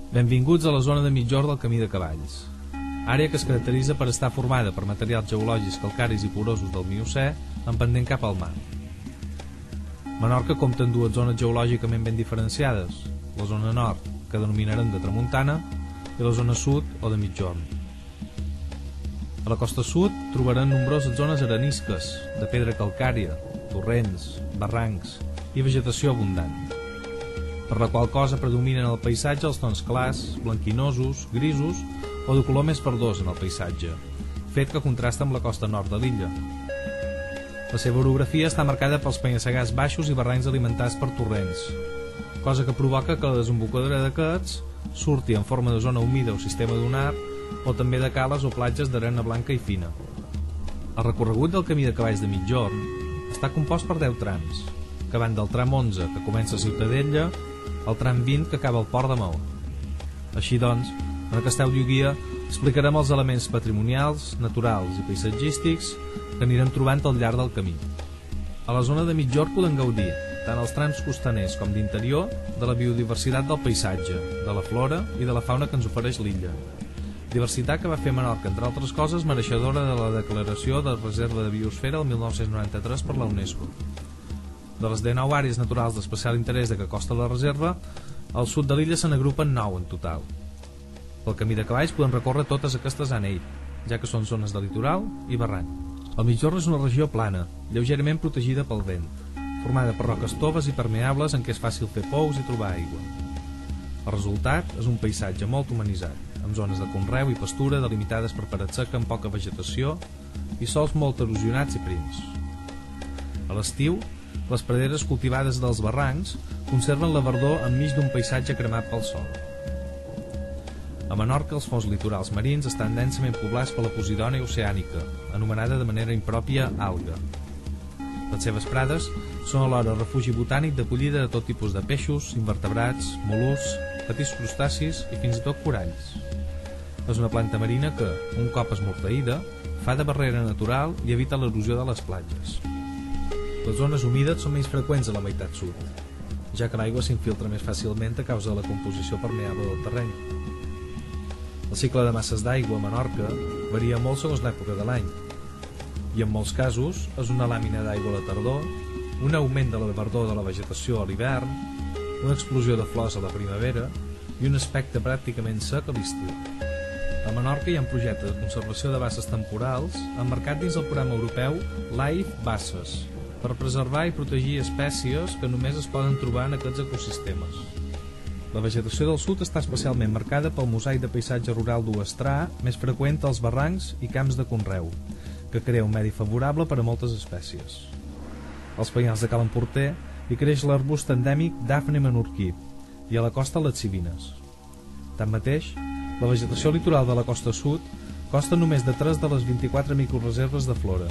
Benvinguts a la zona de migjorn del Camí de Cavalls, àrea que es caracteritza per estar formada per materials geològics calcaris i porosos del Miocè en pendent cap al mar. Menorca compta amb dues zones geològicament ben diferenciades, la zona nord, que denominarem de tramuntana, i la zona sud o de migjorn. A la costa sud trobarem nombroses zones arenisques, de pedra calcària, torrents, barrancs i vegetació abundant, per la qual cosa predominen en el paisatge els tons clars, blanquinosos, grisos o de color més verdós en el paisatge, fet que contrasta amb la costa nord de l'illa. La seva orografia està marcada pels penya-segats baixos i barrancs alimentats per torrents, cosa que provoca que la desembocadura d'aquests surti en forma de zona humida o sistema dunar o també de cales o platges d'arena blanca i fina. El recorregut del Camí de Cavalls de migjorn està compost per 10 trams, que van del tram 11, que comença a Ciutadella, al tram 20, que acaba al Port de Maó. Així doncs, en aquesta audioguia explicarem els elements patrimonials, naturals i paisatgístics que anirem trobant al llarg del camí. A la zona de migjorn podem gaudir, tant als trams costaners com d'interior, de la biodiversitat del paisatge, de la flora i de la fauna que ens ofereix l'illa. Diversitat que va fer Menorca, entre altres coses, mereixedora de la declaració de reserva de biosfera el 1993 per la UNESCO. De les 19 àrees naturals d'especial interès de que costa la reserva, al sud de l'illa se n'agrupen 9 en total. Pel Camí de Cavalls podem recórrer totes aquestes en ell, ja que són zones de litoral i barranc. El migjorn és una regió plana, lleugerament protegida pel vent, formada per roques toves i permeables en què és fàcil fer pous i trobar aigua. El resultat és un paisatge molt humanitzat, amb zones de conreu i pastura delimitades per paret seca amb poca vegetació i sòls molt erosionats i prims. A l'estiu, les praderes cultivades dels barrancs conserven la verdor enmig d'un paisatge cremat pel sol. A Menorca, els fons litorals marins estan densament poblats per la posidònia oceànica, anomenada de manera impròpia alga. Les seves prades són alhora refugi botànic d'acollida de tot tipus de peixos, invertebrats, mol·luscs, petits crustacis i fins i tot coralls. És una planta marina que, un cop esmorteïda, fa de barrera natural i evita l'erosió de les platges. Les zones humides són menys freqüents a la meitat sud, ja que l'aigua s'infiltra més fàcilment a causa de la composició permeable del terreny. El cicle de masses d'aigua a Menorca varia molt segons l'època de l'any, i en molts casos és una làmina d'aigua a la tardor, un augment de la verdor de la vegetació a l'hivern, una explosió de flors a la primavera i un aspecte pràcticament sec a l'estiu. A Menorca hi ha un projecte de conservació de basses temporals emmarcat dins el programa europeu Life Basses, per preservar i protegir espècies que només es poden trobar en aquests ecosistemes. La vegetació del sud està especialment marcada pel mosaic de paisatge rural d'Uestrà, més freqüent als barrancs i camps de conreu, que crea un medi favorable per a moltes espècies. Als penyals de Cal Emporter hi creix l'arbust endèmic Dafne menorquí i a la costa les civines. Tanmateix, la vegetació litoral de la costa sud consta només de 3 de les 24 microreserves de flora,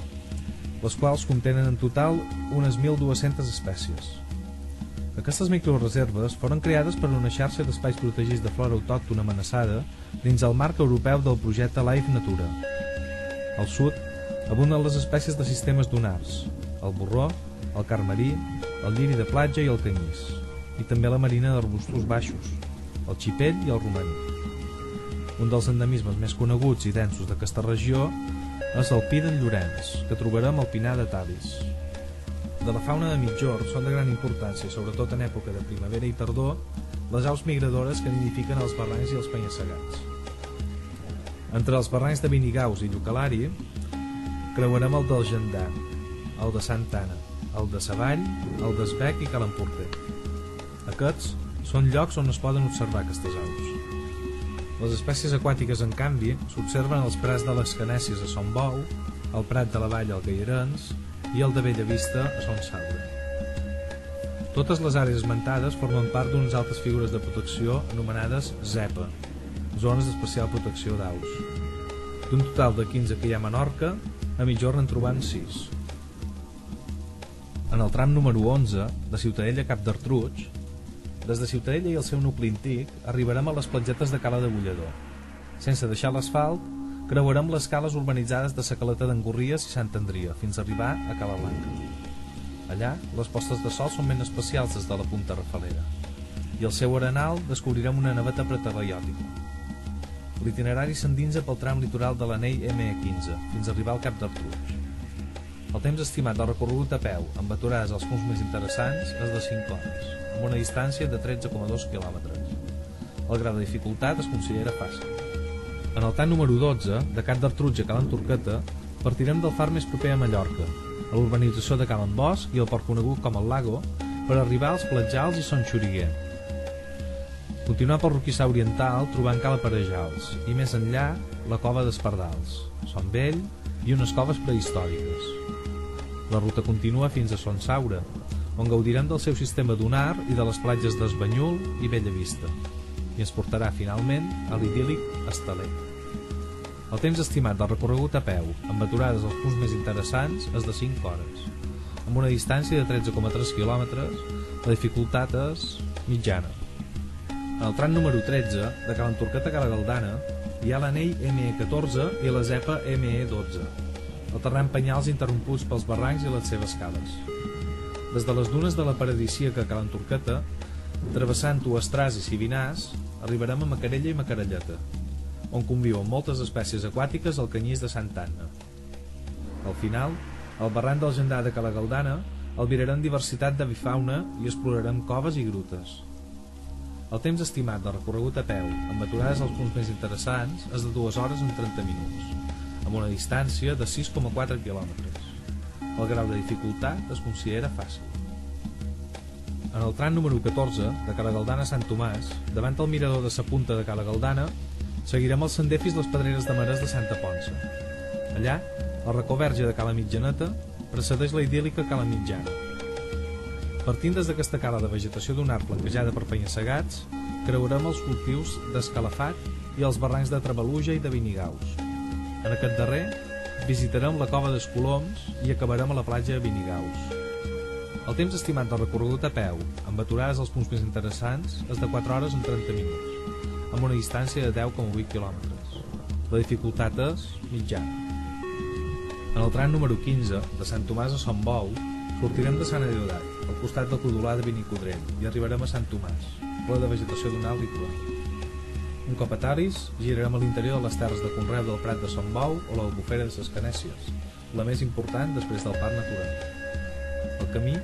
les quals contenen en total unes 1.200 espècies. Aquestes microreserves foren creades per una xarxa d'espais protegits de flora autòctona amenaçada dins el marc europeu del projecte Life Natura. Al sud abunden les espècies de sistemes dunars, el borró, el carmarí, el lliri de platja i el canyís, i també la marina d'arbustos baixos, el xipell i el romaní. Un dels endemismes més coneguts i densos d'aquesta regió és el pi d'en Llorenç, que trobarem al Pinar de Talis. De la fauna de migjorn són de gran importància, sobretot en època de primavera i tardor, les aus migradores que nidifiquen als barrancs i els penya-segats. Entre els barrancs de Vinigaus i Llucalari creuarem el del Gendà, el de Santa Anna, el de Savall, el d'Esbec i Cal Emporter. Aquests són llocs on es poden observar aquestes aus. Les espècies aquàtiques, en canvi, s'observen als prats de les Canècies a Son Bou, al Prat de la Vall al Gairens i el de Bellavista a Son Saura. Totes les àrees esmentades formen part d'unes altres figures de protecció anomenades ZEPA, zones d'especial protecció d'aus. D'un total de 15 que hi ha a Menorca, a migjorn en trobant 6. En el tram número 11, de Ciutadella a Cap d'Artruig, des de Ciutadella i el seu nucli antic arribarem a les platgetes de Cala de Bullador. Sense deixar l'asfalt, creuarem les cales urbanitzades de Sa Caleta d'en Gorries i Sant Andria, fins a arribar a Cala Blanca. Allà, les postes de sol són ben especials des de la punta rafalera. i al seu arenal descobrirem una naveta pretabaiòtica. L'itinerari s'endinsa pel tram litoral de l'anell ME15 fins a arribar al Cap d'Artruig. El temps estimat del recorregut a peu, amb aturades als punts més interessants, és de 5 hores, amb una distància de 13,2 km. El grau de dificultat es considera fàcil. En el tram número 12, de Cap d'Artruig a Cala Turqueta, partirem del far més proper a Mallorca, a l'urbanització de Cala Bosch i el port conegut com el Lago, per arribar als Platjals i Son Xoriguer. Continuar pel Roquissar Oriental trobant Cala Parejals i més enllà la Cova d'Espardals, Son Vell i unes coves prehistòriques. La ruta continua fins a Son Saura, on gaudirem del seu sistema dunar i de les platges d'Esbanyul i Bellavista, i ens portarà finalment a l'idíl·lic Estaler. El temps estimat del recorregut a peu, amb aturades als punts més interessants, és de 5 hores. Amb una distància de 13,3 km, la dificultat és mitjana. En el tram número 13, de Cala Turqueta a Cala Galdana, hi ha l'anell ME14 i la zepa ME12, alternant penyals interromputs pels barrancs i les seves cales. Des de les dunes de la Paradisíaca a Cala Turqueta, travessant Uestràs i Sibinàs, arribarem a Macarella i Macarelleta, on conviuen moltes espècies aquàtiques al canyís de Santa Anna. Al final, al barranc del Gendar de Cala Galdana, albirarem diversitat d'avifauna i explorarem coves i grutes. El temps estimat del recorregut a peu, amb aturades als punts més interessants, és de 2 hores en 30 minuts, amb una distància de 6,4 km. El grau de dificultat es considera fàcil. En el tram número 14, de Cala Galdana a Sant Tomàs, davant el mirador de sa Punta de Cala Galdana, seguirem el sender fins les pedreres de Marès de Santa Ponça. Allà, el racó verge de Cala Mitjaneta precedeix la idíl·lica Cala Mitjana. Partint des d'aquesta cala de vegetació dunar blanquejada per penya-segats, creurem els cultius d'Escalafat i els barrancs de Trabaluja i de Vinigaus. En aquest darrer, visitarem la cova d'Escoloms i acabarem a la platja de Vinigaus. El temps estimat del recorregut a peu, amb aturades als punts més interessants, és de 4 hores en 30 minuts, amb una distància de 10,8 km. La dificultat és mitjana. En el tram número 15, de Sant Tomàs a Son Bou, sortirem de Sant Adeodat, al costat del Codolar de Benicodrell, i arribarem a Sant Tomàs, ple de vegetació dunar litoral. Un cop a Taris, girarem a l'interior de les terres de conreu del Prat de Son Bou o l'Albufera de ses Canècies, la més important després del parc natural. El camí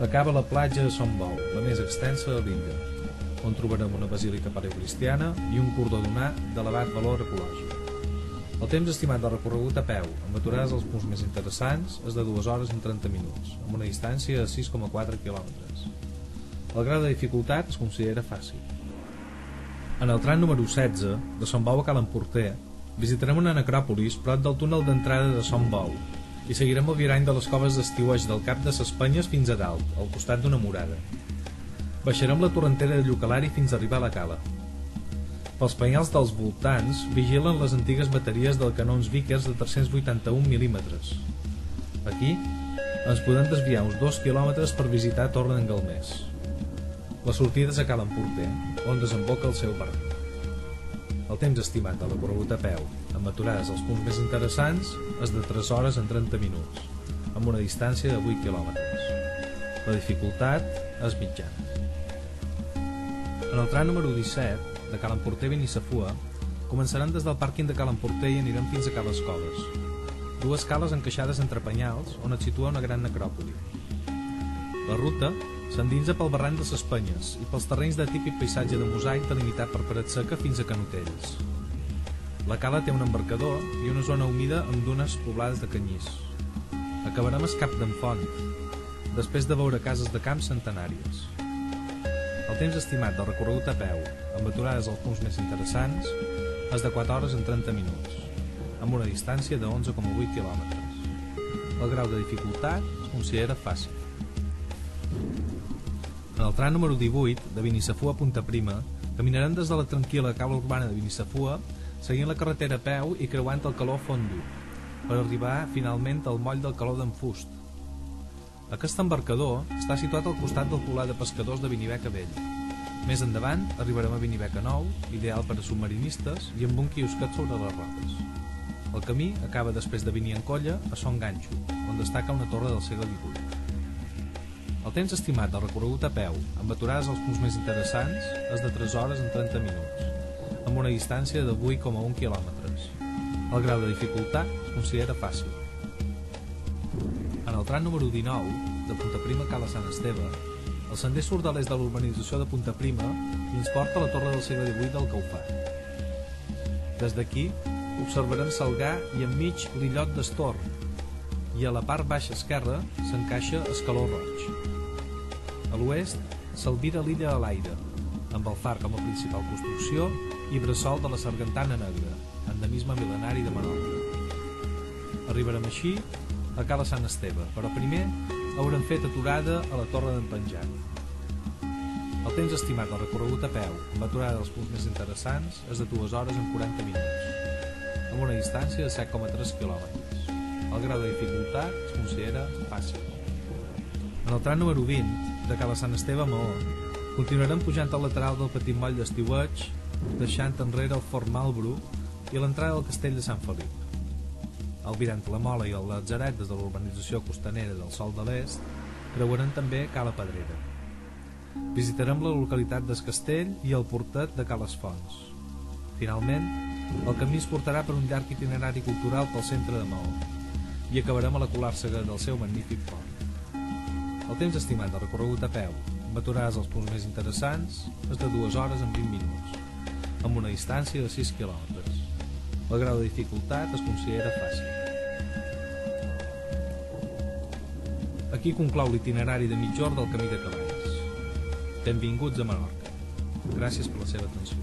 acaba a la platja de Son Bou, la més extensa de l'illa, on trobarem una basílica paleocristiana i un cordó dunar d'elevat valor ecològic. El temps estimat del recorregut a peu, amb aturades als punts més interessants, és de 2 hores en 30 minuts, amb una distància de 6,4 km. El grau de dificultat es considera fàcil. En el tram número 16, de Son Bou a Cal Emporter, visitarem una necròpolis prop del túnel d'entrada de Son Bou i seguirem el virany de les coves d'estiueig del Cap de ses Penyes fins a dalt, al costat d'una murada. Baixarem la torrentera de Llucalari fins a arribar a la cala. Pels penyals dels voltants vigilen les antigues bateries del canons Vickers de 381 mm. Aquí ens podem desviar uns 2 km per visitar Torre d'en Galmés. La sortida és a Cal Emporter, on desemboca el seu barranc. El temps estimat de recorregut a peu, amb aturades als punts més interessants, és de 3 hores en 30 minuts, amb una distància de 8 km. La dificultat és mitjana. En el tram número 17, de Cal Emporter a Benissafua, començarem des del pàrquing de Cal Emporter i anirem fins a Cales Coves, 2 cales encaixades entre penyals on es situa una gran necròpoli. La ruta s'endinsa pel barranc de ses Penyes i pels terrenys de típic paisatge de mosaic delimitat per paret seca fins a Canotells. La cala té un embarcador i una zona humida amb dunes poblades de canyís. Acabarem al Cap d'en Font, després de veure cases de camp centenàries. El temps estimat del recorregut a peu, amb aturades als punts més interessants, és de 4 hores en 30 minuts, amb una distància de 11,8 km. El grau de dificultat es considera fàcil. En el tram número 18, de Benissafua a Punta Prima, caminarem des de la tranquil·la cala urbana de Benissafua, seguint la carretera a peu i creuant el Caló Fondú, per arribar finalment al moll del Caló d'en Fust. Aquest embarcador està situat al costat del poblat de pescadors de Benibeca Vell. Més endavant arribarem a Benibeca Nou, ideal per a submarinistes i amb un quiosquet sobre les roques. El camí acaba després de Beniancolla a Son Ganxo, on destaca una torre del segle XVIII. El El temps estimat del recorregut a peu, amb aturades als punts més interessants, és de 3 hores en 30 minuts, amb una distància de 8,1 quilòmetres. El grau de dificultat es considera fàcil. En el tram número 19, de Punta Prima a Cala Sant Esteve, el sender surt de l'est de l'urbanització de Punta Prima i ens porta a la torre del segle XVIII del Caufat. Des d'aquí observarem Salgar i enmig l'illot d'Estorn, i a la part baixa esquerra s'encaixa Escaló Roig. A l'oest s'albira l'illa a l'aire, amb el far com a principal construcció i bressol de la Sargantana Negra, endemisme mil·lenari de Menorca. Arribarem així a Cala Sant Esteve, però primer haurem fet aturada a la Torre d'en Penjat. El temps estimat del recorregut a peu, amb aturada dels punts més interessants, és de 2 hores en 40 minuts, amb una distància de 7,3 quilòmetres. El grau de dificultat es considera fàcil. En el tram número 20, de Cala Sant Esteve a Maó, continuarem pujant al lateral del petit moll d'Estiueig, deixant enrere el Fort Malbro i l'entrada del castell de Sant Felip. Albirant la Mola i el Latzaret des de l'urbanització costanera del Sol de l'Est, creuarem també Cala Pedrera. Visitarem la localitat del Castell i el portet de Cales Fonts. Finalment, el camí es portarà per un llarg itinerari cultural pel centre de Maó i acabarem a la colàrsega del seu magnífic port. El temps estimat de recorregut a peu, amb aturades als punts més interessants, és de 2 hores en 20 minuts, amb una distància de 6 quilòmetres. El grau de dificultat es considera fàcil. Aquí conclou l'itinerari de mitja hora del Camí de Cavalls. Benvinguts a Menorca. Gràcies per la seva atenció.